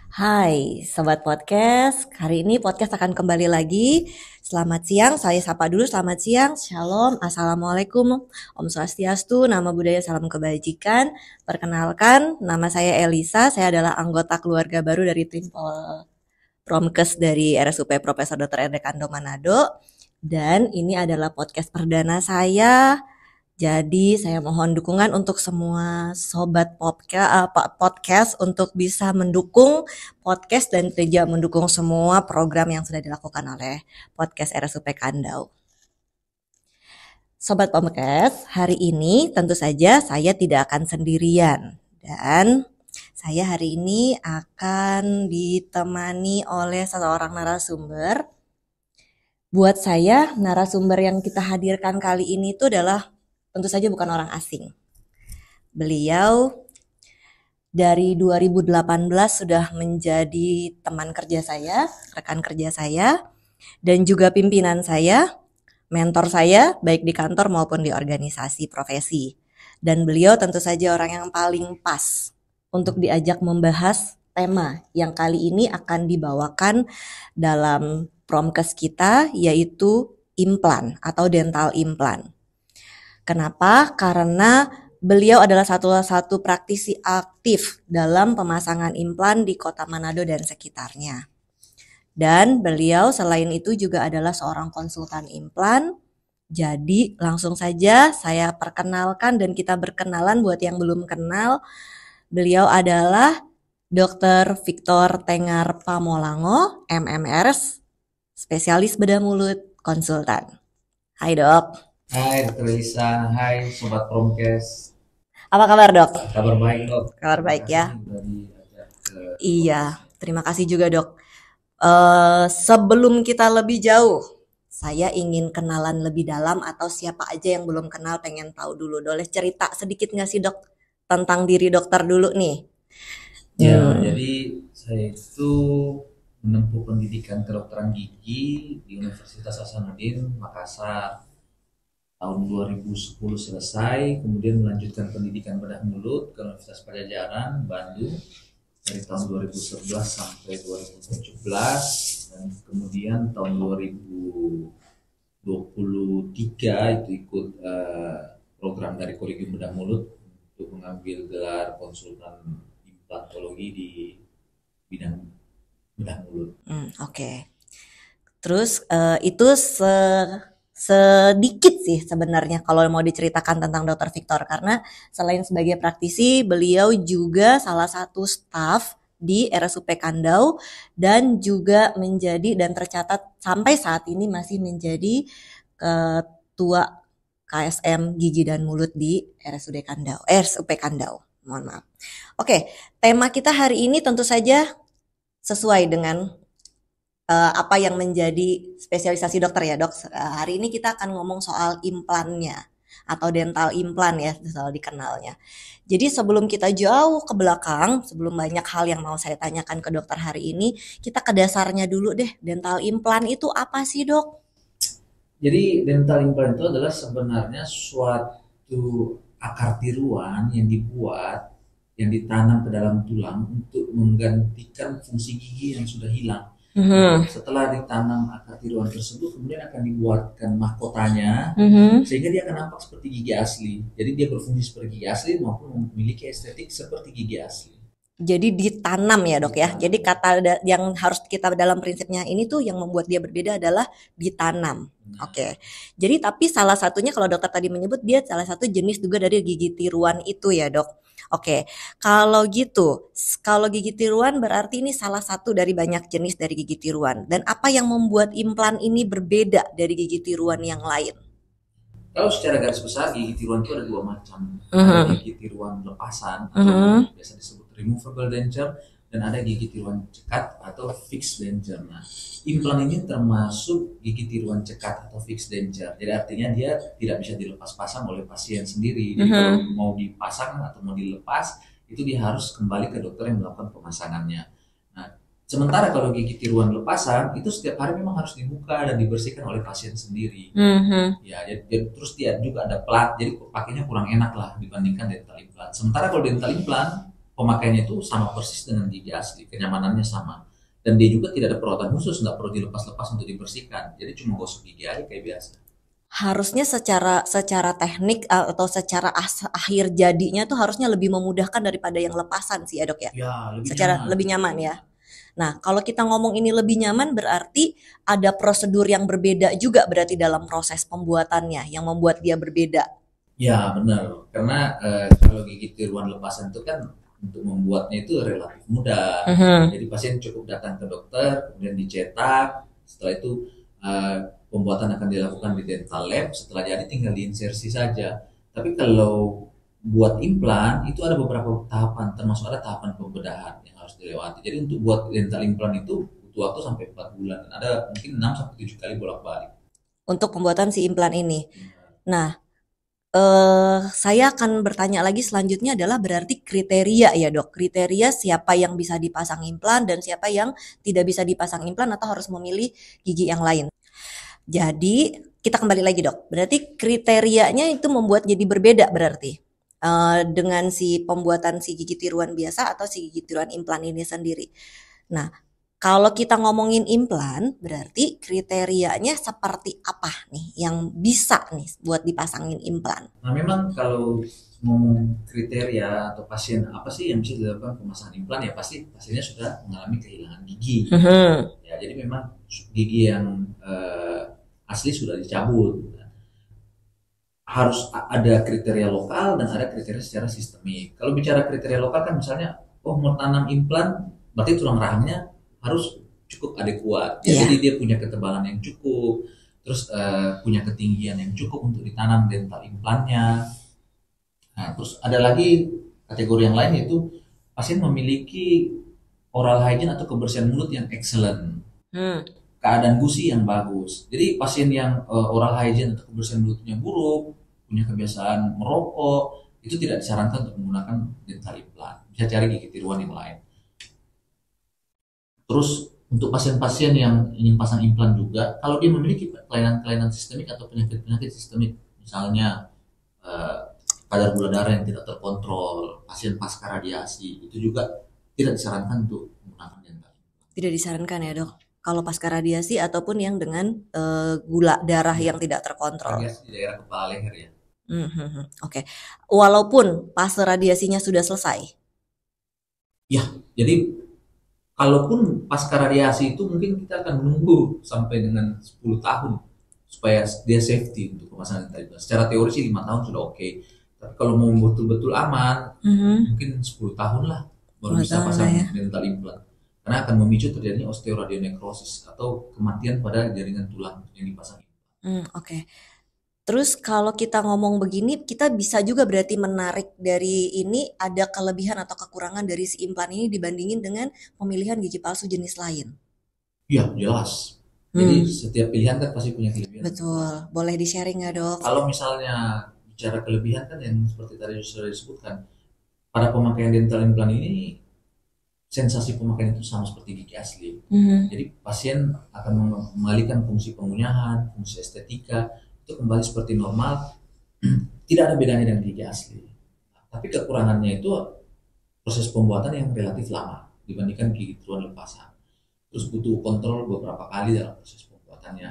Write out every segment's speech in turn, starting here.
Hai, Sobat Podcast. Hari ini podcast akan kembali lagi. Selamat siang, saya sapa dulu. Selamat siang, Shalom, Assalamualaikum, Om Swastiastu, Nama Budaya, Salam Kebajikan. Perkenalkan, nama saya Elisa. Saya adalah anggota keluarga baru dari tim Promkes dari RSUP Profesor Dr. Erde Kando Manado. Dan ini adalah podcast perdana saya. Jadi saya mohon dukungan untuk semua sobat podcast untuk bisa mendukung podcast dan juga mendukung semua program yang sudah dilakukan oleh podcast RSUP Kandau. Sobat podcast, hari ini tentu saja saya tidak akan sendirian dan saya hari ini akan ditemani oleh seorang narasumber. Buat saya, narasumber yang kita hadirkan kali ini itu adalah tentu saja bukan orang asing. Beliau dari 2018 sudah menjadi teman kerja saya, rekan kerja saya, dan juga pimpinan saya, mentor saya, baik di kantor maupun di organisasi profesi. Dan beliau tentu saja orang yang paling pas untuk diajak membahas tema yang kali ini akan dibawakan dalam promkes kita, yaitu implan atau dental implan. Kenapa? Karena beliau adalah satu praktisi aktif dalam pemasangan implan di Kota Manado dan sekitarnya. Dan beliau selain itu juga adalah seorang konsultan implan. Jadi langsung saja saya perkenalkan dan kita berkenalan buat yang belum kenal. Beliau adalah Dr. Victor Tengar Pamolango, MMRs, spesialis bedah mulut konsultan. Hai dok. Hai Dr. Lisa, hai Sobat Promkes. Apa kabar dok? Kabar baik dok. Kabar Terima baik kasih ya. nih udah diajak ke Iya, podcast. terima kasih juga dok. Sebelum kita lebih jauh, saya ingin kenalan lebih dalam atau siapa aja yang belum kenal pengen tahu dulu. Boleh cerita sedikit nggak sih dok tentang diri dokter dulu nih? Ya, jadi saya itu menempuh pendidikan kedokteran gigi di Universitas Hasanuddin Makassar. Tahun 2010 selesai, kemudian melanjutkan pendidikan bedah mulut ke Universitas Padjadjaran, Bandung dari tahun 2011 sampai 2017, dan kemudian tahun 2023 itu ikut program dari Kolegium Bedah Mulut untuk mengambil gelar konsultan implantologi di bidang bedah mulut. Oke. Terus itu sedikit sih sebenarnya kalau mau diceritakan tentang Dr. Victor, karena selain sebagai praktisi, beliau juga salah satu staf di RSUP Kandau dan juga menjadi dan tercatat sampai saat ini masih menjadi ketua KSM Gigi dan Mulut di RSUP Kandau. Mohon maaf. Oke, tema kita hari ini tentu saja sesuai dengan apa yang menjadi spesialisasi dokter ya dok. Hari ini kita akan ngomong soal implannya atau dental implan ya, soal dikenalnya. Jadi sebelum kita jauh ke belakang, sebelum banyak hal yang mau saya tanyakan ke dokter hari ini, kita ke dasarnya dulu deh. Dental implan itu apa sih dok? Jadi dental implant itu adalah sebenarnya suatu akar tiruan yang dibuat, yang ditanam ke dalam tulang untuk menggantikan fungsi gigi yang sudah hilang. Setelah ditanam akar tiruan tersebut, kemudian akan dibuatkan mahkotanya, sehingga dia akan nampak seperti gigi asli. Jadi dia berfungsi seperti gigi asli maupun memiliki estetik seperti gigi asli. Jadi ditanam ya dok ya. Jadi kata yang harus kita dalam prinsipnya ini tuh yang membuat dia berbeda adalah ditanam. Oke. Jadi tapi salah satunya kalau dokter tadi menyebut dia salah satu jenis juga dari gigi tiruan itu ya dok. Oke. Kalau gitu, kalau gigi tiruan berarti ini salah satu dari banyak jenis dari gigi tiruan. Dan apa yang membuat implan ini berbeda dari gigi tiruan yang lain? Kalau secara garis besar gigi tiruan itu ada dua macam. Ada gigi tiruan lepasan atau biasa disebut removable denture, dan ada gigi tiruan cekat atau fixed denture. Nah, implan ini termasuk gigi tiruan cekat atau fixed denture. Jadi artinya dia tidak bisa dilepas pasang oleh pasien sendiri. Jadi kalau mau dipasang atau mau dilepas, itu dia harus kembali ke dokter yang melakukan pemasangannya. Nah, sementara kalau gigi tiruan lepasan itu setiap hari memang harus dibuka dan dibersihkan oleh pasien sendiri. Ya, terus dia juga ada plat, jadi pakainya kurang enak lah dibandingkan dental implant. Sementara kalau dental implant pemakaiannya itu sama persis dengan gigi asli, kenyamanannya sama. Dan dia juga tidak ada perawatan khusus, nggak perlu dilepas-lepas untuk dibersihkan. Jadi cuma gosok gigi aja kayak biasa. Harusnya secara teknik atau secara akhir jadinya tuh harusnya lebih memudahkan daripada yang lepasan sih ya dok ya. Ya, lebih Secara nyaman. lebih nyaman ya. Nah kalau kita ngomong ini lebih nyaman berarti ada prosedur yang berbeda juga berarti dalam proses pembuatannya yang membuat dia berbeda. Ya, benar. Karena kalau gigi tiruan lepasan itu kan untuk membuatnya itu relatif mudah. Mhm. Jadi pasien cukup datang ke dokter, kemudian dicetak. Setelah itu eh, pembuatan akan dilakukan di dental lab. Setelah jadi tinggal diinsersi saja. Tapi kalau buat implan itu ada beberapa tahapan, termasuk ada tahapan pembedahan yang harus dilewati. Jadi untuk buat dental implan itu butuh waktu sampai 4 bulan. Dan ada mungkin 6 sampai 7 kali bolak-balik. Untuk pembuatan si implan ini. Nah, saya akan bertanya lagi selanjutnya adalah berarti kriteria ya dok, kriteria siapa yang bisa dipasang implan dan siapa yang tidak bisa dipasang implan atau harus memilih gigi yang lain. Jadi kita kembali lagi dok, berarti kriterianya itu membuat jadi berbeda berarti dengan si pembuatan si gigi tiruan biasa atau si gigi tiruan implan ini sendiri. Nah, kalau kita ngomongin implan, berarti kriterianya seperti apa nih yang bisa nih buat dipasangin implan? Nah, memang kalau ngomong kriteria atau pasien apa sih yang bisa dilakukan pemasangan implan ya pasti pasiennya sudah mengalami kehilangan gigi. Mhm. Ya, jadi memang gigi yang asli sudah dicabut. Harus ada kriteria lokal dan ada kriteria secara sistemik. Kalau bicara kriteria lokal kan misalnya, oh mau tanam implan, berarti tulang rahangnya harus cukup adekuat. Ya, Iya. jadi dia punya ketebalan yang cukup, terus punya ketinggian yang cukup untuk ditanam dental implannya. Nah, terus ada lagi kategori yang lain yaitu pasien memiliki oral hygiene atau kebersihan mulut yang excellent, Hmm. keadaan gusi yang bagus. Jadi pasien yang oral hygiene atau kebersihan mulutnya buruk, punya kebiasaan merokok, itu tidak disarankan untuk menggunakan dental implant. Bisa cari gigi tiruan yang lain. Terus untuk pasien-pasien yang ingin pasang implan juga, kalau dia memiliki kelainan-kelainan sistemik atau penyakit-penyakit sistemik, misalnya eh, kadar gula darah yang tidak terkontrol, pasien pasca radiasi, itu juga tidak disarankan untuk menggunakan dental. Tidak disarankan ya dok. Kalau pasca radiasi ataupun yang dengan gula darah yang tidak terkontrol. Radiasi di daerah kepala leher ya. Oke. Walaupun fase radiasinya sudah selesai. Ya, jadi kalaupun pasca radiasi itu mungkin kita akan menunggu sampai dengan 10 tahun supaya dia safety untuk pemasangan dental implant. Secara teori sih 5 tahun sudah oke. Tapi kalau mau betul-betul aman, mungkin 10 tahun lah baru 10 bisa tahun pasang lah ya. dental implant. Karena akan memicu terjadinya osteoradionecrosis atau kematian pada jaringan tulang yang dipasang. Oke. Terus kalau kita ngomong begini, kita bisa juga berarti menarik dari ini ada kelebihan atau kekurangan dari si implan ini dibandingin dengan pemilihan gigi palsu jenis lain. Iya, jelas. Jadi setiap pilihan kan pasti punya kelebihan. Betul. Boleh di-sharing nggak dok? Kalau misalnya bicara kelebihan kan yang seperti tadi sudah disebutkan, pada pemakaian dental implant ini sensasi pemakaian itu sama seperti gigi asli. Jadi pasien akan mengalihkan fungsi pengunyahan, fungsi estetika itu kembali seperti normal, tidak ada bedanya dengan gigi asli. Tapi kekurangannya itu proses pembuatan yang relatif lama dibandingkan gigi tiruan lepasan. Terus butuh kontrol beberapa kali dalam proses pembuatannya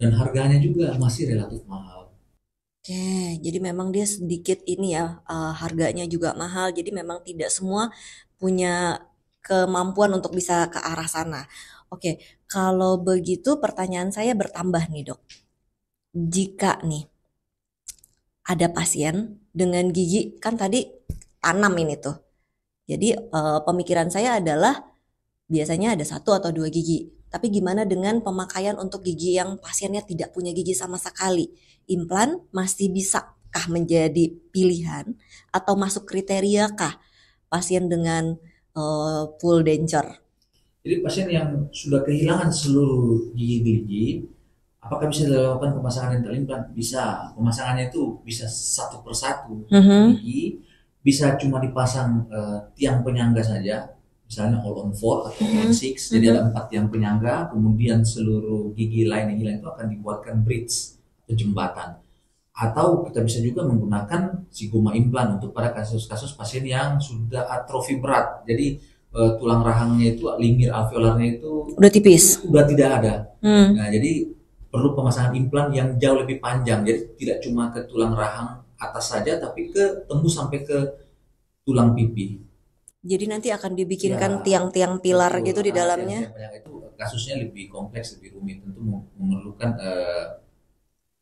dan harganya juga masih relatif mahal. Oke, jadi memang dia sedikit ini ya, harganya juga mahal. Jadi memang tidak semua punya kemampuan untuk bisa ke arah sana. Oke, kalau begitu pertanyaan saya bertambah nih dok. Jika nih ada pasien dengan gigi, kan tadi tanam ini tuh. Jadi pemikiran saya adalah biasanya ada 1 atau 2 gigi. Tapi gimana dengan pemakaian untuk gigi yang pasiennya tidak punya gigi sama sekali? Implan masih bisakah menjadi pilihan atau masuk kriteria kah pasien dengan full denture? Jadi pasien yang sudah kehilangan seluruh gigi-gigi, apakah bisa dilakukan pemasangan dental implant? Bisa. Pemasangannya itu bisa satu persatu gigi, bisa cuma dipasang tiang penyangga saja, misalnya all on 4 atau all on 6. Jadi ada 4 tiang penyangga, kemudian seluruh gigi lain yang hilang itu akan dibuatkan bridge atau jembatan. Atau kita bisa juga menggunakan sigma implan untuk pada kasus-kasus pasien yang sudah atrofi berat. Jadi tulang rahangnya itu, linggir alveolarnya itu Udah tipis. udah tidak ada. Hmm. Nah, jadi perlu pemasangan implan yang jauh lebih panjang. Jadi tidak cuma ke tulang rahang atas saja, tapi ke tembus sampai ke tulang pipi. Jadi nanti akan Ya, dibikinkan tiang-tiang pilar betul. gitu di Karena dalamnya. tiang-tiang itu kasusnya lebih kompleks, lebih rumit, tentu memerlukan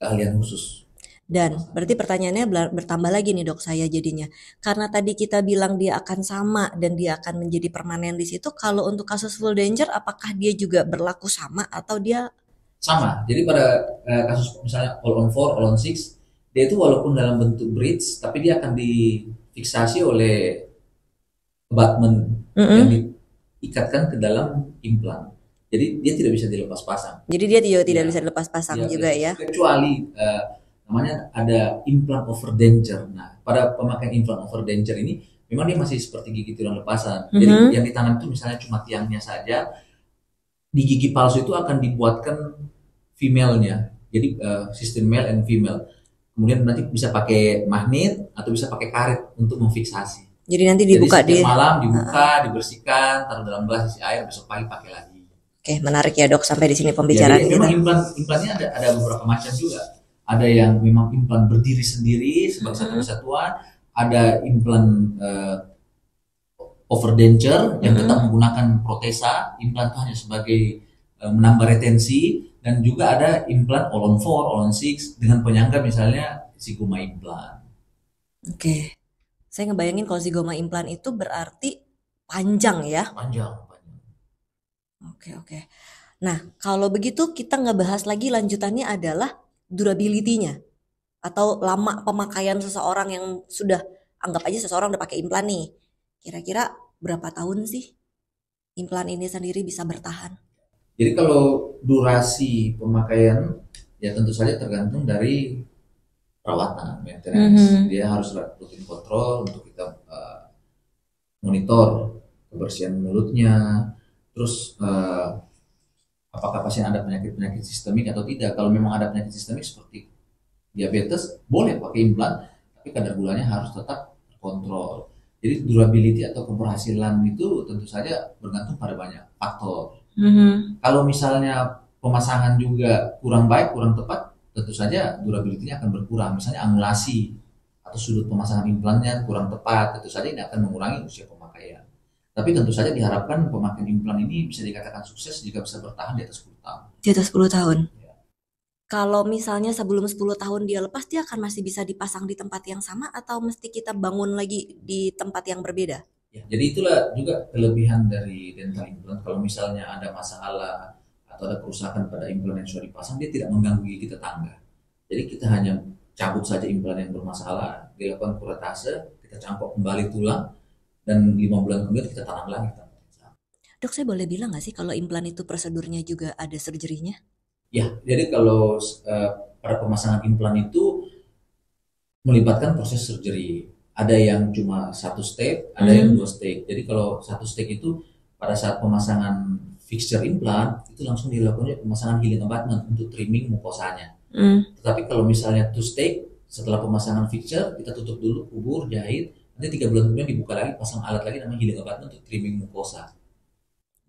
keahlian khusus. Dan berarti pertanyaannya bertambah lagi nih dok saya jadinya. Karena tadi kita bilang dia akan sama dan dia akan menjadi permanen di situ. Kalau untuk kasus full danger apakah dia juga berlaku sama atau dia Sama. Jadi pada kasus misalnya all on 4, all on 6, dia itu walaupun dalam bentuk bridge, tapi dia akan difiksasi oleh abutment yang diikatkan ke dalam implan. Jadi dia tidak bisa dilepas pasang. Jadi dia juga tidak Ya. bisa dilepas pasang Ya, juga ya. kecuali namanya ada implant over denture. Nah, pada pemakaian implant over denture ini memang dia masih seperti gigi tiruan lepasan. Jadi yang ditanam itu misalnya cuma tiangnya saja. Di gigi palsu itu akan dibuatkan female-nya. Jadi sistem male and female. Kemudian nanti bisa pakai magnet atau bisa pakai karet untuk memfiksasi. Jadi nanti dibuka Jadi setiap malam dibuka, dibersihkan, taruh dalam gelas isi air, besok pagi pakai lagi. Oke, menarik ya dok sampai di sini pembicaraan Jadi kita. memang implannya ada beberapa macam juga. Ada yang memang implan berdiri sendiri sebagai satu kesatuan, ada implan overdenture yang tetap menggunakan protesa, implan itu hanya sebagai menambah retensi, dan juga ada implan all on 4, all on 6 dengan penyangga misalnya sigma implan. Oke. Saya ngebayangin kalau zigoma implan itu berarti panjang ya. Panjang. Oke. Nah, kalau begitu kita ngebahas lagi lanjutannya adalah durability-nya atau lama pemakaian seseorang yang sudah, anggap aja seseorang udah pakai implan nih. Kira-kira berapa tahun sih implan ini sendiri bisa bertahan? Jadi kalau durasi pemakaian ya tentu saja tergantung dari perawatan, maintenance. Dia harus rutin kontrol untuk kita monitor kebersihan mulutnya, terus apakah pasien ada penyakit sistemik atau tidak. Kalau memang ada penyakit sistemik seperti diabetes, boleh pakai implan, tapi kadar gulanya harus tetap terkontrol. Jadi durability atau keberhasilan itu tentu saja bergantung pada banyak faktor. Kalau misalnya pemasangan juga kurang baik, kurang tepat, tentu saja durability-nya akan berkurang. Misalnya angulasi atau sudut pemasangan implannya kurang tepat, tentu saja ini akan mengurangi usia pemakaian. Tapi tentu saja diharapkan pemakaian implan ini bisa dikatakan sukses jika bisa bertahan di atas 10 tahun. Di atas 10 tahun? Ya. Kalau misalnya sebelum 10 tahun dia lepas, dia akan masih bisa dipasang di tempat yang sama atau mesti kita bangun lagi di tempat yang berbeda? Ya, jadi itulah juga kelebihan dari dental implant. Kalau misalnya ada masalah atau ada kerusakan pada implan yang sudah dipasang, dia tidak mengganggu gigi tetangga. Jadi kita hanya cabut saja implan yang bermasalah, dilakukan kuretase, kita cangkok kembali tulang, dan 5 bulan kemudian kita tanam lagi. Dok, saya boleh bilang nggak sih kalau implan itu prosedurnya juga ada surgery-nya? Ya, jadi kalau pada pemasangan implan itu melibatkan proses surgery. Ada yang cuma 1 step, ada yang 2 step. Jadi kalau 1 step itu pada saat pemasangan fixture implan itu langsung dilakukan pemasangan healing abutment untuk trimming mukosanya. Tetapi kalau misalnya 2 step, setelah pemasangan fixture kita tutup dulu, kubur, jahit, nanti 3 bulan kemudian dibuka lagi, pasang alat lagi namanya healing abutment untuk trimming mukosa.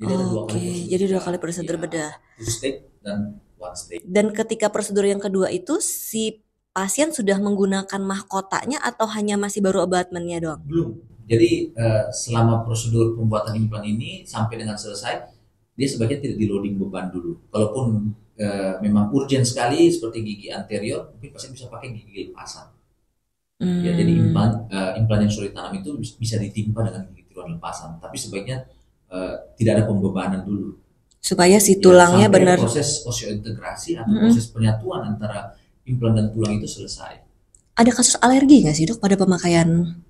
Jadi ada 2 kali prosedur. Jadi 2 kali prosedur bedah. 2 step dan 1 step. Dan ketika prosedur yang kedua itu si pasien sudah menggunakan mahkotanya atau hanya masih baru abutmentnya doang? Belum. Jadi selama prosedur pembuatan implan ini sampai dengan selesai, dia sebaiknya tidak di loading beban dulu. Kalaupun memang urgent sekali seperti gigi anterior, mungkin pasien bisa pakai gigi lepasan. Ya, jadi implan yang sudah ditanam itu bisa ditimpa dengan gigi tiruan lepasan. Tapi sebaiknya tidak ada pembebanan dulu. Supaya si tulangnya sampai benar. Proses oseointegrasi atau proses penyatuan antara implan dan tulang itu selesai. Ada kasus alergi nggak sih dok pada pemakaian?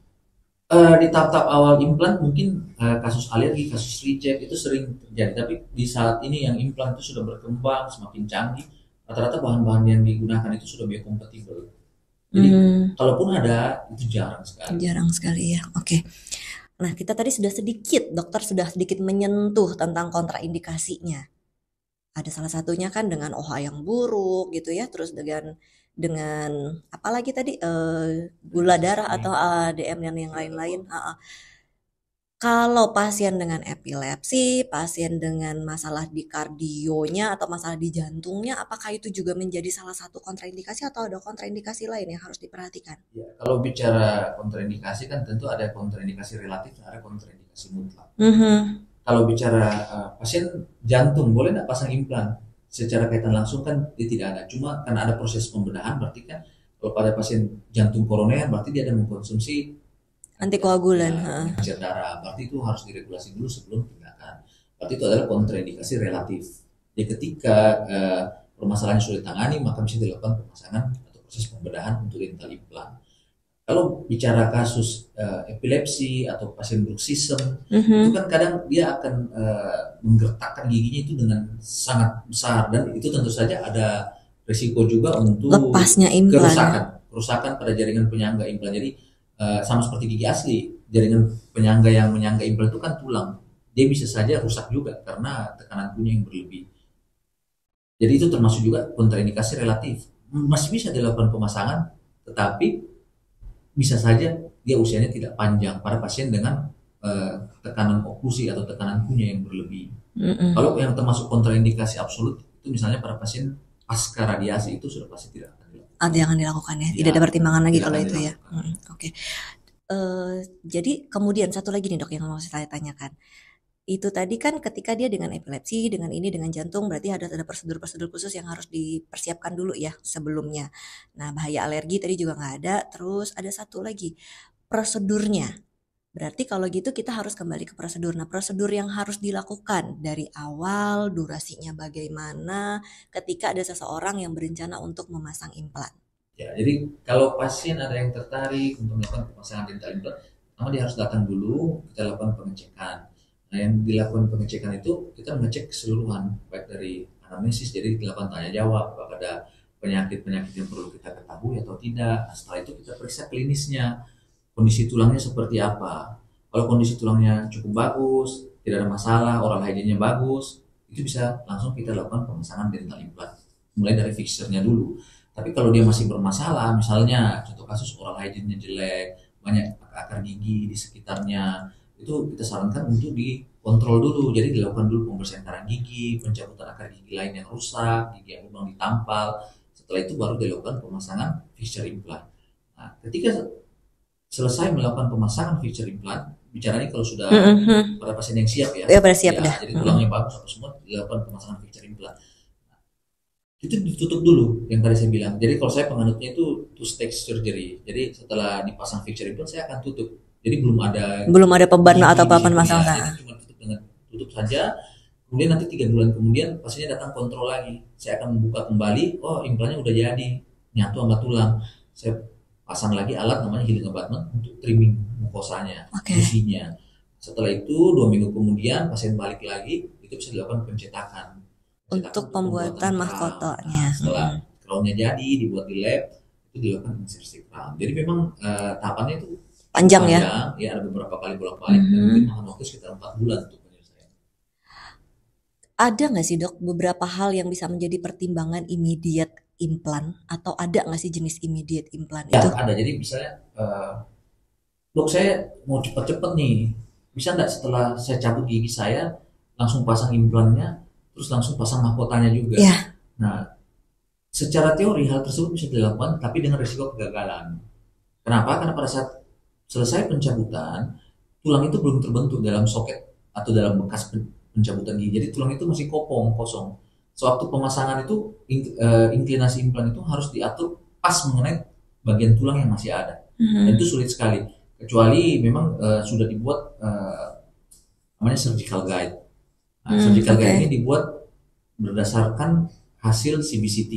Di tahap-tahap awal implan mungkin kasus alergi, kasus reject itu sering terjadi. Tapi di saat ini yang implan itu sudah berkembang, semakin canggih, rata-rata bahan-bahan yang digunakan itu sudah biocompatible. Jadi kalaupun ada itu jarang sekali. Jarang sekali ya. Oke. Nah kita tadi sudah sedikit, dokter sudah sedikit menyentuh tentang kontraindikasinya. Ada salah satunya kan dengan OH yang buruk gitu ya, terus dengan dengan apalagi tadi gula darah atau ADM dan yang lain-lain. Kalau pasien dengan epilepsi, pasien dengan masalah di kardionya atau masalah di jantungnya, apakah itu juga menjadi salah satu kontraindikasi atau ada kontraindikasi lain yang harus diperhatikan? Ya, kalau bicara kontraindikasi kan tentu ada kontraindikasi relatif, ada kontraindikasi mutlak. Kalau bicara pasien jantung, boleh nggak pasang implan? Secara kaitan langsung kan dia tidak ada. Cuma karena ada proses pembedahan, berarti kan kalau pada pasien jantung koroner, berarti dia ada mengkonsumsi Antikoagulan. pengencer darah. Berarti itu harus diregulasi dulu sebelum tindakan. Berarti itu adalah kontraindikasi relatif. Jadi ketika permasalahannya sudah ditangani, maka bisa dilakukan pemasangan atau proses pembedahan untuk dental implant. Kalau bicara kasus epilepsi atau pasien bruxism, itu kan kadang dia akan menggertakkan giginya itu dengan sangat besar, dan itu tentu saja ada risiko juga untuk lepasnya implan, kerusakan pada jaringan penyangga implan. Jadi sama seperti gigi asli, jaringan penyangga yang menyangga implan itu kan tulang, dia bisa saja rusak juga karena tekanan kunyah yang berlebih. Jadi itu termasuk juga kontraindikasi relatif. Masih bisa dilakukan pemasangan, tetapi bisa saja dia usianya tidak panjang pada pasien dengan tekanan oklusi atau tekanan kunyah yang berlebih. Kalau yang termasuk kontraindikasi absolut itu misalnya pada pasien pasca radiasi, itu sudah pasti tidak akan dilakukan. Jangan dilakukan ya, tidak ada pertimbangan lagi kalau itu ya. Oke. Jadi kemudian satu lagi nih dok yang mau saya tanyakan. Itu tadi kan ketika dia dengan epilepsi, dengan ini, dengan jantung, berarti ada prosedur-prosedur khusus yang harus dipersiapkan dulu ya sebelumnya. Nah, bahaya alergi tadi juga nggak ada. Terus ada satu lagi, prosedurnya. Berarti kalau gitu kita harus kembali ke prosedur. Nah, prosedur yang harus dilakukan dari awal, durasinya bagaimana ketika ada seseorang yang berencana untuk memasang implan. Ya, jadi kalau pasien ada yang tertarik untuk melakukan pemasangan dental implant, pertama dia harus datang dulu, kita lakukan pengecekan. Nah, yang dilakukan pengecekan itu kita mengecek keseluruhan, baik dari anamnesis, jadi dilakukan tanya jawab, apakah ada penyakit-penyakit yang perlu kita ketahui atau tidak. Nah, setelah itu kita periksa klinisnya, kondisi tulangnya seperti apa. Kalau kondisi tulangnya cukup bagus, tidak ada masalah, oral hygiene-nya bagus, itu bisa langsung kita lakukan pemasangan dental implant, mulai dari fixernya dulu. Tapi kalau dia masih bermasalah, misalnya contoh kasus oral hygiene-nya jelek, banyak akar gigi di sekitarnya, itu kita sarankan untuk dikontrol dulu. Jadi dilakukan dulu pembersihan karang gigi, pencabutan akar gigi lain yang rusak, gigi yang lubang ditampal. Setelah itu baru dilakukan pemasangan fixture implant. Nah, ketika selesai melakukan pemasangan fixture implant, bicaranya kalau sudah pada pasien yang siap ya, pada siap dah. Jadi tulangnya bagus apa semua, dilakukan pemasangan fixture implant. Itu ditutup dulu yang tadi saya bilang. Jadi kalau saya penganutnya itu two stage surgery. Jadi setelah dipasang fixture implant saya akan tutup. Jadi belum ada beban atau apa masalah. Cuma tutup saja. Kemudian nanti 3 bulan kemudian pasiennya datang kontrol lagi. Saya akan membuka kembali. Oh, implannya udah jadi, nyatu sama tulang. Saya pasang lagi alat namanya healing abutment untuk trimming mukosanya, gusinya. Setelah itu 2 minggu kemudian pasien balik lagi, itu bisa dilakukan pencetakan untuk pembuatan mahkotanya. Nah, setelah crownnya jadi, dibuat di lab, itu dilakukan insersi crown. Jadi memang tahapannya itu panjang ya. Ya, ada beberapa kali bolak-balik dan mungkin makan waktu sekitar 4 bulan untuk penyelesaian. Ada nggak sih dok beberapa hal yang bisa menjadi pertimbangan immediate implant, atau ada nggak sih jenis immediate implant ya, itu? Ada. Jadi misalnya dok saya mau cepat-cepat nih, bisa nggak setelah saya cabut gigi saya langsung pasang implannya, terus langsung pasang mahkotanya juga. Nah, secara teori hal tersebut bisa dilakukan, tapi dengan risiko kegagalan. Kenapa? Karena pada saat selesai pencabutan, tulang itu belum terbentuk dalam soket atau dalam bekas pencabutan gigi. Jadi tulang itu masih kosong. Sewaktu pemasangan itu inklinasi implan itu harus diatur pas mengenai bagian tulang yang masih ada. Dan itu sulit sekali. Kecuali memang sudah dibuat namanya surgical guide. Nah, surgical guide ini dibuat berdasarkan hasil CBCT.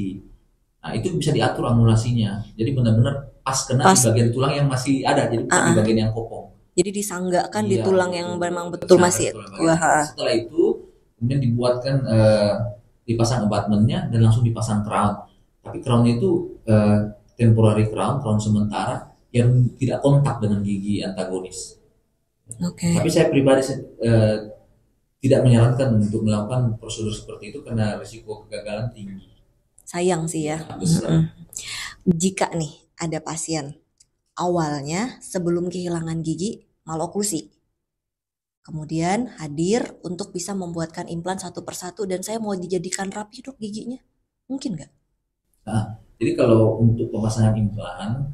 Nah, itu bisa diatur angulasinya. Jadi benar-benar pas kena di bagian tulang yang masih ada, jadi bukan di bagian yang kopong. Jadi disanggakan di tulang yang memang betul masih. Setelah itu kemudian dibuatkan dipasang abutmentnya dan langsung dipasang crown. Tapi crownnya itu temporary crown sementara yang tidak kontak dengan gigi antagonis. Tapi saya pribadi tidak menyarankan untuk melakukan prosedur seperti itu karena risiko kegagalan tinggi. Sayang sih ya. Jika nih ada pasien awalnya sebelum kehilangan gigi maloklusi, kemudian hadir untuk bisa membuatkan implan satu persatu dan saya mau dijadikan rapi dok giginya, mungkin nggak? Nah, jadi kalau untuk pemasangan implan,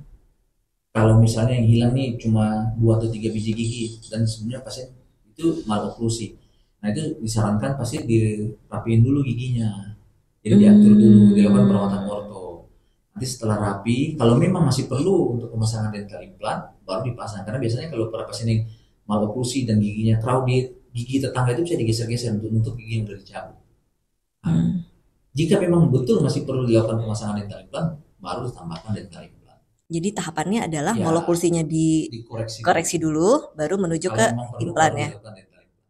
kalau misalnya yang hilang nih cuma 2 atau 3 biji gigi dan sebenarnya pasien itu maloklusi. Nah itu disarankan pasien dirapiin dulu giginya. Jadi diatur dulu, dilakukan perawatan orto. Nanti setelah rapi, kalau memang masih perlu untuk pemasangan dental implant, baru dipasang. Karena biasanya kalau para pasien yang maloklusi dan giginya crowded, gigi tetangga itu bisa digeser-geser untuk gigi yang sudah dicabut. Nah, jika memang betul masih perlu dilakukan pemasangan dental implant, baru ditambahkan dental implant. Jadi tahapannya adalah Ya, maloklusinya dikoreksi dulu, baru menuju kalau ke memang perlu, implan baru ya. dilakukan dental implant.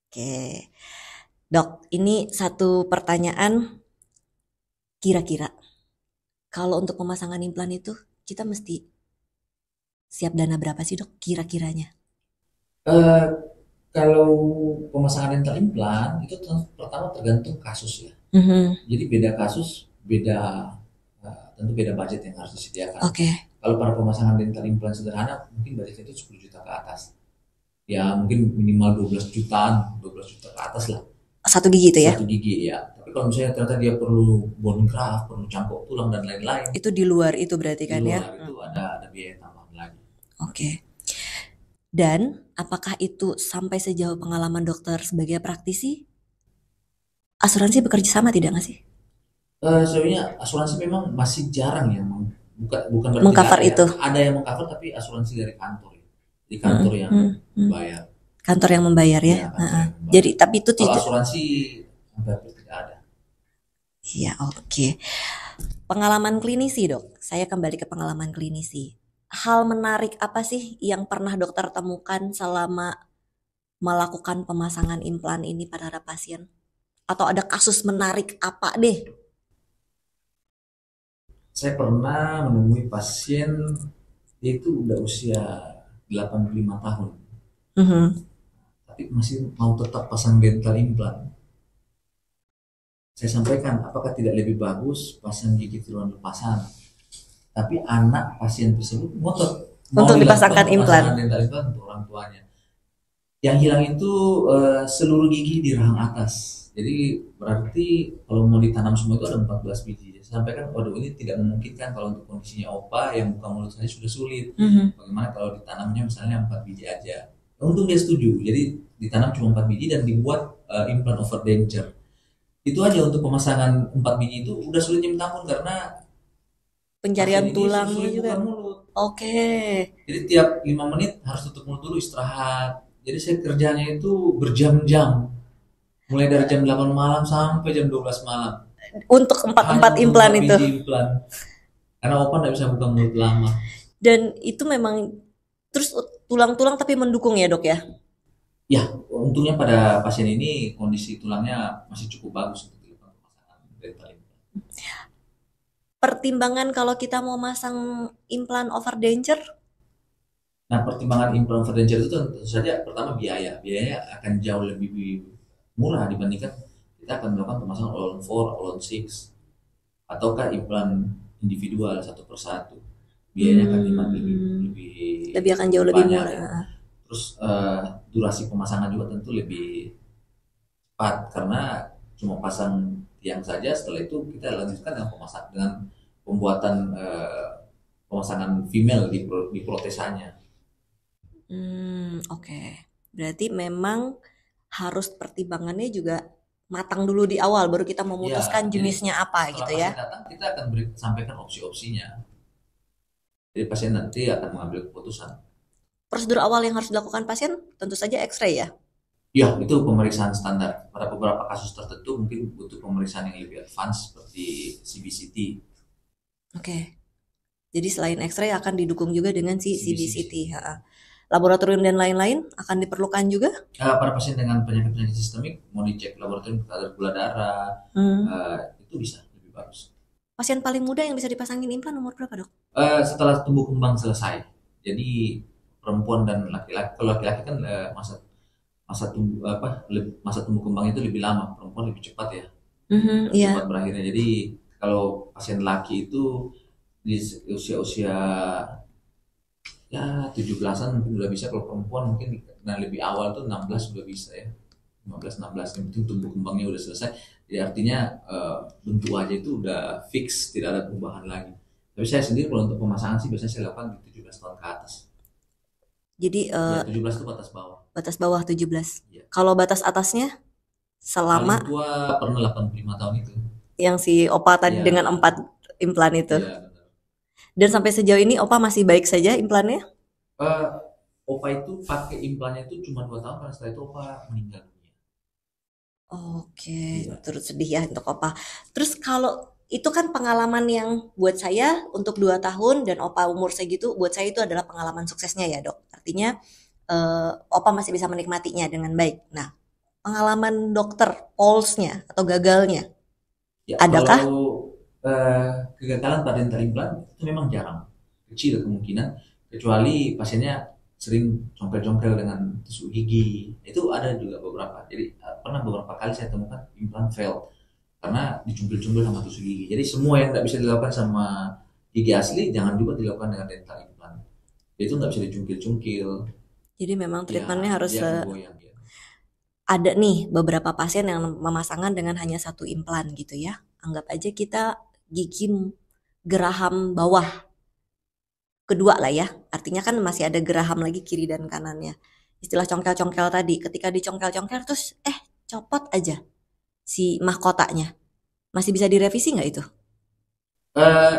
Oke, dok, ini satu pertanyaan, kira-kira kalau untuk pemasangan implan itu kita mesti siap dana berapa sih dok kira-kiranya? Eh, Kalau pemasangan dental implant itu pertama tergantung kasus ya. Jadi beda kasus, tentu beda budget yang harus disediakan. Oke. Kalau para pemasangan dental implant sederhana, mungkin budgetnya itu 10 juta ke atas. Ya mungkin minimal 12 jutaan, 12 juta ke atas lah. Satu gigi itu ya? Satu gigi ya. Tapi kalau misalnya ternyata dia perlu bone graft, perlu cangkok tulang dan lain-lain, Itu di luar itu berarti di kan ya? luar itu ada biaya tambahan lagi. Oke. Dan apakah itu sampai sejauh pengalaman dokter sebagai praktisi? Asuransi bekerja sama tidak nggak sih? Sebenarnya asuransi memang masih jarang ya, bukan berarti Mengcover nggak ada ya. itu. Ada yang mengcover tapi asuransi dari kantor ya. Di kantor yang bayar. Kantor yang membayar ya. Ya, kantor yang membayar. Jadi tapi itu Kalau tidak. asuransi hampir tidak ada. Iya, oke. Pengalaman klinisi, dok. Saya kembali ke pengalaman klinisi. Hal menarik apa sih yang pernah dokter temukan selama melakukan pemasangan implan ini pada pasien? Atau ada kasus menarik apa deh? Saya pernah menemui pasien dia itu udah usia 85 tahun, tapi masih mau tetap pasang dental implant. Saya sampaikan, apakah tidak lebih bagus pasang gigi tiruan lepasan? Tapi anak pasien tersebut ngotot mau Untuk dilakukan dipasangkan implan. pemasangan dental implant untuk orang tuanya. Yang hilang itu seluruh gigi di rahang atas. Jadi berarti kalau mau ditanam semua itu ada 14 biji. Saya sampaikan, waduh ini tidak memungkinkan kalau untuk kondisinya opa yang buka mulut saja sudah sulit. Bagaimana kalau ditanamnya misalnya 4 biji aja? Untung dia setuju. Jadi ditanam cuma 4 biji dan dibuat implant over denture. Itu aja untuk pemasangan 4 biji itu udah sulit minta ampun karena Pencarian pasien ini tulangnya sulit juga. buka mulut. Oke. Jadi tiap 5 menit harus tutup mulut dulu istirahat. Jadi saya kerjanya itu berjam-jam. Mulai dari jam 8 malam sampai jam 12 malam. Untuk empat Hanya implan untuk itu. biji implan. Karena opa nggak bisa buka mulut lama. Dan itu memang terus tulang-tulang tapi mendukung ya dok ya? Ya, untungnya pada pasien ini kondisi tulangnya masih cukup bagus untuk dilakukan pemasangan dental implant. Pertimbangan kalau kita mau masang implan over denture? Nah, pertimbangan implant over denture itu tentu saja pertama biaya. Biayanya akan jauh lebih murah dibandingkan kita akan melakukan pemasangan all on 4, all on 6, ataukah implan individual satu persatu. Biayanya akan lebih akan jauh lebih banyak, murah. ya. Terus durasi pemasangan juga tentu lebih cepat karena cuma pasang tiang saja. Setelah itu kita lanjutkan dengan pembuatan pemasangan female di protesanya. Oke. Berarti memang harus pertimbangannya juga matang dulu di awal baru kita memutuskan Ya, jenisnya apa gitu ya. Setelah pasien datang kita akan sampaikan opsi-opsinya. Jadi pasien nanti akan mengambil keputusan. Prosedur awal yang harus dilakukan pasien tentu saja X-ray ya. Ya, itu pemeriksaan standar. Pada beberapa kasus tertentu mungkin butuh pemeriksaan yang lebih advance seperti CBCT. Oke. Jadi selain X-ray akan didukung juga dengan CBCT. Laboratorium dan lain-lain akan diperlukan juga? Para pasien dengan penyakit-penyakit sistemik mau dicek laboratorium kadar gula darah, itu bisa lebih bagus. Pasien paling muda yang bisa dipasangin implan umur berapa dok? Setelah tumbuh kembang selesai. Jadi perempuan dan laki-laki, kalau laki-laki kan masa tumbuh kembang itu lebih lama, perempuan lebih cepat ya. Iya. Cepat berakhirnya. Jadi kalau pasien laki itu di usia-usia ya 17-an mungkin udah bisa, kalau perempuan mungkin nah lebih awal tuh 16 udah bisa ya, 15 16 yang penting tumbuh kembangnya udah selesai. Jadi artinya bentuk wajah itu udah fix, tidak ada perubahan lagi. Tapi saya sendiri kalau untuk pemasangan sih biasanya saya lakukan di 17 tahun ke atas. Jadi Ya 17 itu batas bawah. batas bawah 17. Ya. Kalau batas atasnya selama Paling tua pernah 85 tahun itu. yang si Opa tadi dengan Ya, 4 implan itu. ya benar. Dan sampai sejauh ini Opa masih baik saja implannya? Eh, Opa itu pakai implannya itu cuma 2 tahun karena setelah itu Opa meninggal dunia. Oke, Iya. turut sedih ya untuk Opa. Terus kalau itu kan pengalaman yang buat saya untuk 2 tahun dan Opa umur segitu, buat saya itu adalah pengalaman suksesnya ya dok. Artinya Opa masih bisa menikmatinya dengan baik. Nah, pengalaman dokter, polsnya atau gagalnya, Ya, kalau adakah? kegagalan pada dental implant itu memang jarang, kecil kemungkinan, kecuali pasiennya sering congkel-congkel dengan tusuk gigi. Itu ada juga beberapa. Jadi pernah beberapa kali saya temukan implant fail karena dicungkil-cungkil sama tusuk gigi. Jadi semua yang tidak bisa dilakukan sama gigi asli jangan juga dilakukan dengan dental implant. Itu nggak bisa dicungkil-cungkil, Jadi memang ya treatmentnya harus dia akan goyang ya. ada nih beberapa pasien yang memasangkan dengan hanya satu implan gitu ya. Anggap aja kita gigi geraham bawah kedua lah ya. Artinya kan masih ada geraham lagi kiri dan kanannya. Istilah congkel-congkel tadi, ketika dicongkel-congkel terus copot aja si mahkotanya. Masih bisa direvisi nggak itu? Eh,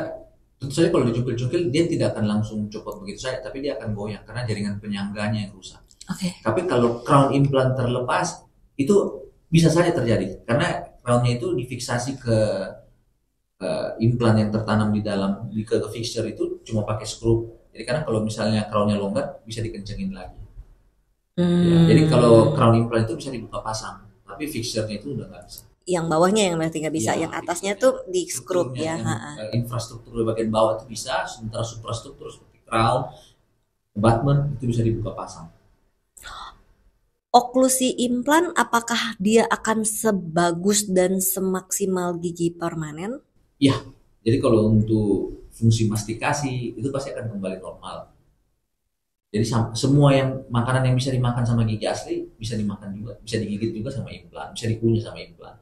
Tentu saja kalau dicungkil-cungkil dia tidak akan langsung copot begitu saja, tapi dia akan goyang karena jaringan penyangganya yang rusak. Oke. Tapi kalau crown implant terlepas itu bisa saja terjadi karena crownnya itu difiksasi ke implan yang tertanam di dalam ke fixture itu cuma pakai screw. Jadi karena kalau misalnya crownnya longgar bisa dikencengin lagi. Ya, jadi kalau Hmm, crown implant itu bisa dibuka pasang, tapi fixture-nya itu udah nggak bisa. yang bawahnya yang berarti nggak bisa, Iya, yang atasnya fixture-nya, tuh di screw strukturnya ya. yang Ha. infrastruktur di bagian bawah itu bisa, sementara suprastruktur seperti crown, abutment itu bisa dibuka pasang. Oklusi implan, apakah dia akan sebagus dan semaksimal gigi permanen? Ya, jadi kalau untuk fungsi mastikasi itu pasti akan kembali normal. Jadi semua yang makanan yang bisa dimakan sama gigi asli bisa dimakan juga, bisa digigit juga sama implan, bisa dikunyah sama implan.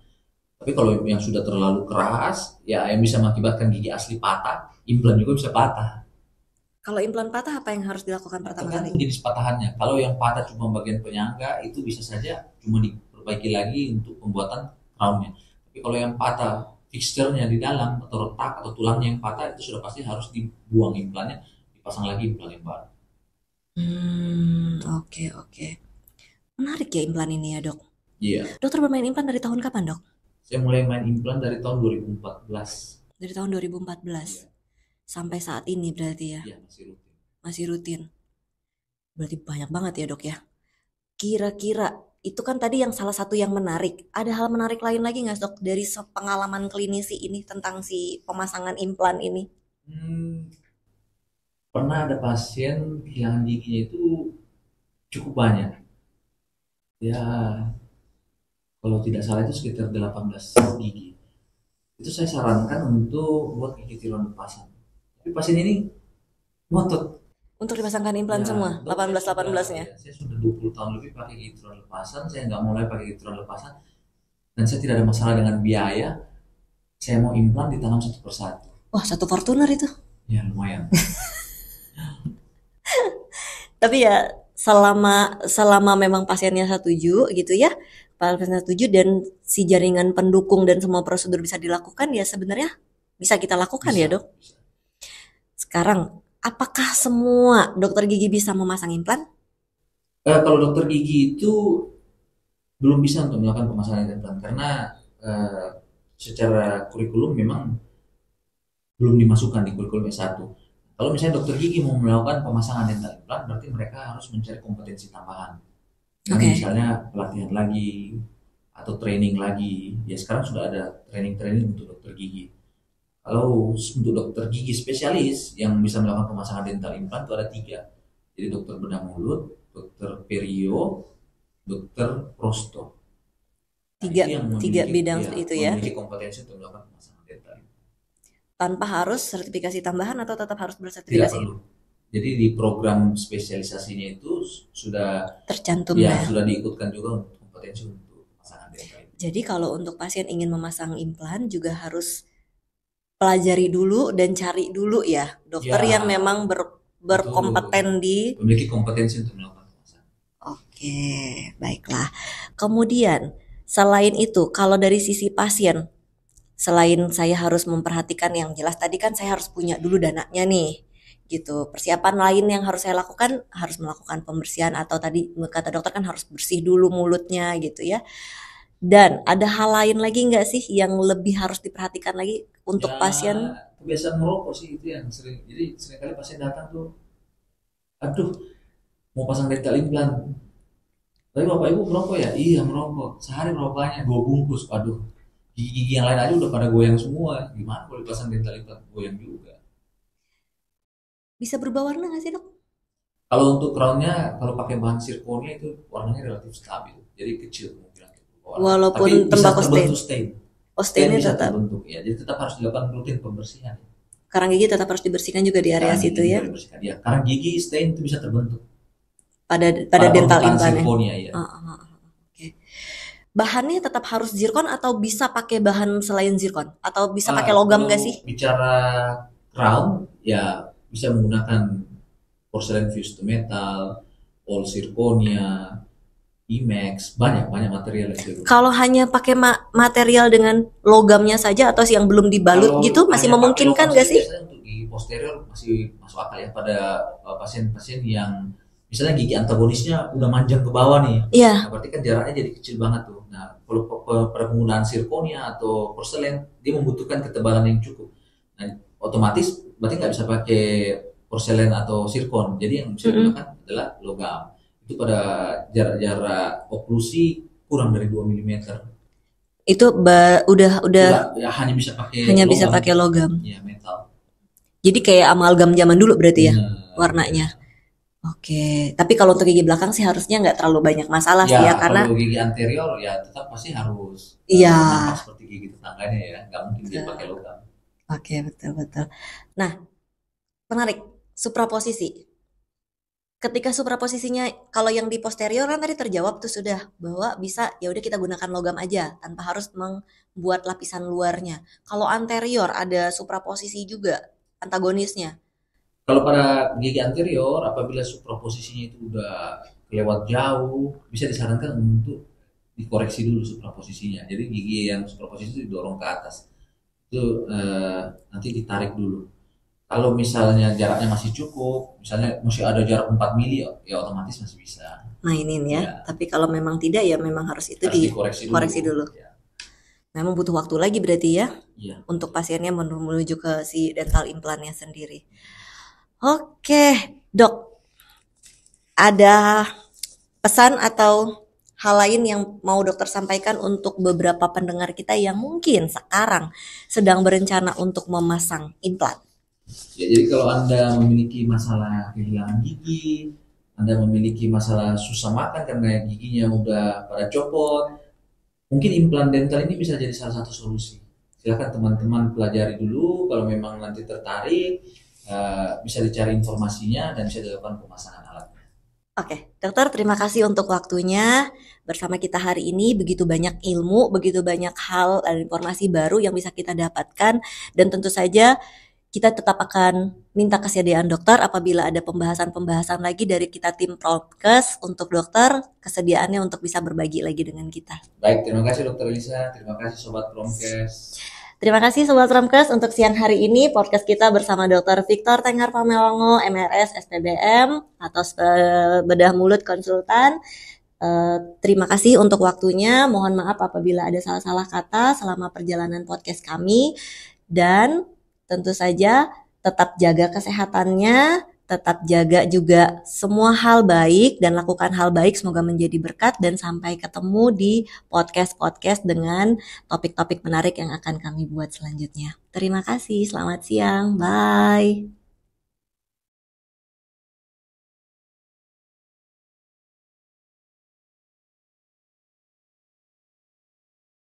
Tapi kalau yang sudah terlalu keras, ya yang bisa mengakibatkan gigi asli patah, implan juga bisa patah. Kalau implan patah apa yang harus dilakukan Nah, pertama kali? tergantung jenis patahannya. Kalau yang patah cuma bagian penyangga itu bisa saja cuma diperbaiki lagi untuk pembuatan crownnya. Tapi kalau yang patah fixturenya di dalam atau retak atau tulangnya yang patah itu sudah pasti harus dibuang implannya, dipasang lagi implan yang baru. Oke, oke. Menarik ya implan ini ya, Dok. Iya, Dokter bermain implan dari tahun kapan, Dok? saya mulai main implan dari tahun 2014. Dari tahun 2014 Iya, sampai saat ini berarti ya, iya masih rutin. masih rutin. Berarti banyak banget ya, Dok ya. Kira-kira itu kan tadi yang salah satu yang menarik. Ada hal menarik lain lagi nggak, Dok, dari pengalaman klinisi ini tentang si pemasangan implan ini? Hmm, Pernah ada pasien kehilangan giginya itu cukup banyak. Ya, kalau tidak salah itu sekitar 18 gigi. Itu saya sarankan untuk buat gigi tiruan lepasan. Tapi pasien ini ngotot. Untuk dipasangkan implan Ya, semua, dok saya sudah 18-18-nya. ya, saya sudah 20 tahun lebih pakai gigi tiruan lepasan. Saya nggak mulai pakai gigi tiruan lepasan dan saya tidak ada masalah dengan biaya. Saya mau implan ditanam satu persatu. Wah, satu Fortuner itu. Ya lumayan. Tapi ya selama selama memang pasiennya setuju gitu ya, pasiennya setuju dan si jaringan pendukung dan semua prosedur bisa dilakukan ya sebenarnya bisa kita lakukan ya Bisa, dok. bisa. Sekarang, apakah semua dokter gigi bisa memasang implan? Kalau dokter gigi itu belum bisa untuk melakukan pemasangan implan karena eh, secara kurikulum memang belum dimasukkan di kurikulum S1. Kalau misalnya dokter gigi mau melakukan pemasangan dental implant, berarti mereka harus mencari kompetensi tambahan. Dengan Oke. misalnya pelatihan lagi atau training lagi. Ya sekarang sudah ada training-training untuk dokter gigi. Kalau untuk dokter gigi spesialis yang bisa melakukan pemasangan dental implant itu ada tiga. Jadi dokter bedah mulut, dokter perio, dokter prosto. Nah, Tiga itu yang tiga memiliki bidang ya itu ya. memiliki kompetensi untuk melakukan pemasangan dental. Tanpa harus sertifikasi tambahan atau tetap harus Tidak bersertifikasi? perlu. Jadi di program spesialisasinya itu sudah Tercantum ya ya. sudah diikutkan juga untuk kompetensi untuk pasangan dental. Jadi kalau untuk pasien ingin memasang implan juga harus pelajari dulu dan cari dulu ya dokter Ya, yang memang berkompeten di. memiliki kompetensi untuk melakukan pemasangan. Oke, baiklah. Kemudian selain itu, kalau dari sisi pasien, selain saya harus memperhatikan yang jelas tadi kan saya harus punya dulu dananya nih. Gitu. Persiapan lain yang harus saya lakukan harus melakukan pembersihan atau tadi kata dokter kan harus bersih dulu mulutnya gitu ya. Dan ada hal lain lagi nggak sih yang lebih harus diperhatikan lagi untuk Ya, pasien? kebiasaan merokok sih itu yang sering. Jadi seringkali pasien datang tuh, aduh mau pasang dental implant. Tapi bapak ibu merokok ya? Iya merokok. Sehari merokoknya 2 bungkus. Aduh, gigi yang lain aja udah pada goyang semua. Gimana kalau dipasang dental implant? Goyang juga. Bisa berubah warna nggak sih dok? Kalau untuk crownnya, kalau pakai bahan zirconia itu warnanya relatif stabil. Jadi kecil kemungkinan untuk berubah warna. Walaupun Tapi bisa tembakau stain. terbentuk stain. Oh, Stain stainnya bisa tetap. terbentuk ya. Jadi tetap harus dilakukan rutin pembersihan. Karang gigi tetap harus dibersihkan juga di area Karena situ gigi ya. juga dibersihkan. Ya, karena gigi stain itu bisa terbentuk Pada pada dental permukaan implannya. zirconia ya. Oke. Bahannya tetap harus zirkon atau bisa pakai bahan selain zirkon? Atau bisa pakai logam Kalau nggak sih? bicara crown ya bisa menggunakan porcelain fused to metal, all zirconia, IMAX, banyak banyak material yang dirujuk. Kalau hanya pakai material dengan logamnya saja atau yang belum dibalut Kalau gitu masih hanya pakai memungkinkan logam nggak saja sih? biasanya untuk gigi posterior masih masuk akal ya pada pasien-pasien yang misalnya gigi antagonisnya udah manjang ke bawah nih. Iya. Nah, berarti kan jaraknya jadi kecil banget tuh. Nah, kalau pada penggunaan zirconia atau porselen dia membutuhkan ketebalan yang cukup. Nah, otomatis berarti nggak bisa pakai porselen atau zirkon. Jadi yang bisa digunakan adalah logam. Itu pada jarak-jarak oklusi kurang dari 2 mm. Itu udah Ya, hanya bisa pakai bisa logam. pakai logam. Ya, metal. Jadi kayak amalgam zaman dulu berarti ya Benar. warnanya. Oke, tapi kalau untuk gigi belakang sih harusnya nggak terlalu banyak masalah sih ya karena kalau gigi anterior ya tetap pasti harus iya. nampak seperti gigi tetangganya ya, nggak mungkin dia pakai logam. Oke, betul. Nah, menarik. Supraposisi. Ketika supraposisinya kalau yang di posterior kan tadi terjawab tuh sudah bahwa bisa ya udah kita gunakan logam aja tanpa harus membuat lapisan luarnya. Kalau anterior ada supraposisi juga antagonisnya. Kalau pada gigi anterior apabila supraposisinya itu udah lewat jauh bisa disarankan untuk dikoreksi dulu supraposisinya. Jadi gigi yang supraposisi itu didorong ke atas itu nanti ditarik dulu. Kalau misalnya jaraknya masih cukup, misalnya masih ada jarak 4 mili, ya otomatis masih bisa. Mainin ya. Ya. Tapi kalau memang tidak ya memang harus itu Harus dikoreksi dulu. Ya. Memang butuh waktu lagi berarti ya Iya. untuk pasiennya menuju ke si dental implannya sendiri. Oke, dok. Ada pesan atau hal lain yang mau dokter sampaikan untuk beberapa pendengar kita yang mungkin sekarang sedang berencana untuk memasang implan? Ya, jadi kalau Anda memiliki masalah kehilangan gigi, Anda memiliki masalah susah makan karena giginya udah pada copot, mungkin implan dental ini bisa jadi salah satu solusi. Silakan teman-teman pelajari dulu, kalau memang nanti tertarik, bisa dicari informasinya dan bisa dilakukan pemasangan alatnya. Oke, dokter terima kasih untuk waktunya bersama kita hari ini. Begitu banyak ilmu, begitu banyak hal dan informasi baru yang bisa kita dapatkan dan tentu saja kita tetap akan minta kesediaan dokter apabila ada pembahasan-pembahasan lagi dari kita tim Promkes untuk dokter, kesediaannya untuk bisa berbagi lagi dengan kita. Baik, terima kasih Dokter Elisa, terima kasih Sobat Promkes. Terima kasih Sobat Promkes untuk siang hari ini podcast kita bersama Dr. Victor Tenggar Pamelongo, MRS, SPBM, atau bedah mulut konsultan. Terima kasih untuk waktunya, mohon maaf apabila ada salah-salah kata selama perjalanan podcast kami, dan tentu saja tetap jaga kesehatannya, tetap jaga juga semua hal baik dan lakukan hal baik semoga menjadi berkat dan sampai ketemu di podcast-podcast dengan topik-topik menarik yang akan kami buat selanjutnya. Terima kasih, selamat siang, bye.